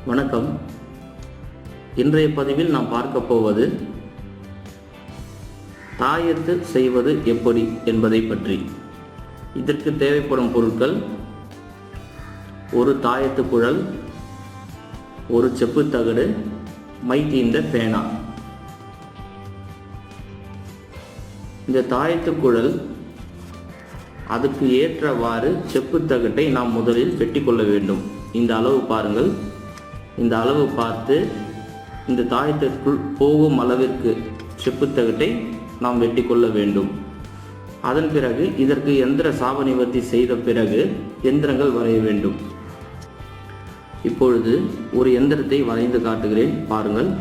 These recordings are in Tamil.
வணக்கம். இன்றைய பதிவில் நாம் பார்க்க போவது தாயத்து செய்வது எப்படி என்பதை பற்றி. இதற்கு தேவைப்படும் பொருட்கள்: ஒரு தாயத்து குழல், ஒரு செப்பு தகடு, மை தீர்ந்த பேனா. இந்த தாயத்து குழல் அதுக்கு ஏற்றவாறு செப்பு தகட்டை நாம் முதலில் வெட்டி கொள்ள வேண்டும். இந்த அளவு பாருங்கள். இந்த அளவு பார்த்து இந்த தாயத்திற்குள் போகும் அளவிற்கு செப்பு தகட்டை நாம் வெட்டி கொள்ள வேண்டும். அதன் பிறகு இதற்கு எந்திர சாப நிவர்த்தி செய்த பிறகு எந்திரங்கள் வரைய வேண்டும். இப்பொழுது ஒரு எந்திரத்தை வரைந்து காட்டுகிறேன், பாருங்கள்.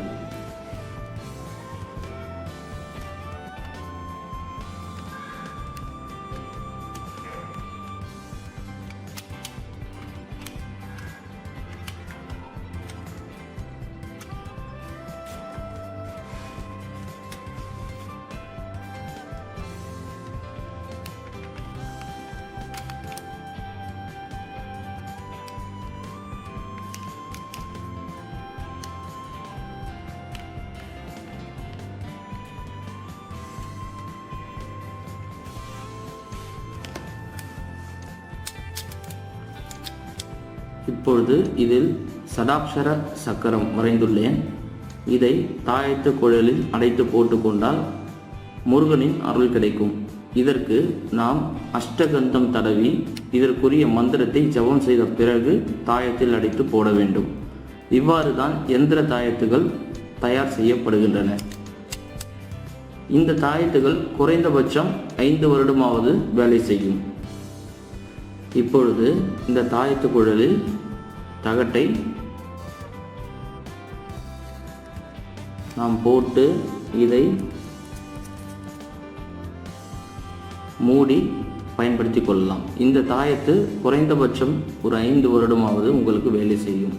இப்பொழுது இதில் சடாப்சர சக்கரம் வரைந்துள்ளேன். இதை தாயத்து குழலில் அடைத்து போட்டுக்கொண்டால் முருகனின் அருள் கிடைக்கும். இதற்கு நாம் அஷ்டகந்தம் தடவி இதற்குரிய மந்திரத்தை ஜபம் செய்த பிறகு தாயத்தில் அடைத்து போட வேண்டும். இவ்வாறு தான் எந்திர தாயத்துகள் தயார் செய்யப்படுகின்றன. இந்த தாயத்துகள் குறைந்தபட்சம் 5 வருடமாவது வேலை செய்யும். இப்பொழுது இந்த தாயத்து குழலில் தகட்டை நாம் போட்டு இதை மூடி பயன்படுத்தி கொள்ளலாம். இந்த தாயத்து குறைந்தபட்சம் ஒரு 5 வருடமாவது உங்களுக்கு வேலை செய்யும்.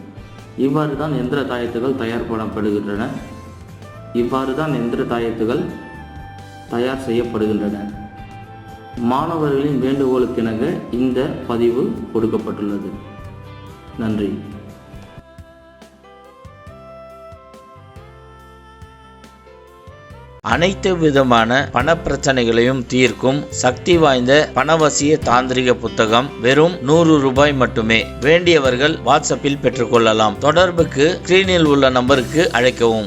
இவ்வாறு தான் எந்திர தாயத்துகள் தயார் பண்ணப்படுகின்றன. இவ்வாறு தான் எந்திர தாயத்துகள் தயார் செய்யப்படுகின்றன. மாணவர்களின் வேண்டுகோளுக்கிணங்க இந்த பதிவு கொடுக்கப்பட்டுள்ளது. நன்றி. அனைத்து விதமான பண பிரச்சனைகளையும் தீர்க்கும் சக்தி வாய்ந்த பணவசிய தாந்திரிக புத்தகம் வெறும் 100 ரூபாய் மட்டுமே. வேண்டியவர்கள் வாட்ஸ்அப்பில் பெற்றுக்கொள்ளலாம். தொடர்புக்கு ஸ்கிரீனில் உள்ள நம்பருக்கு அழைக்கவும்.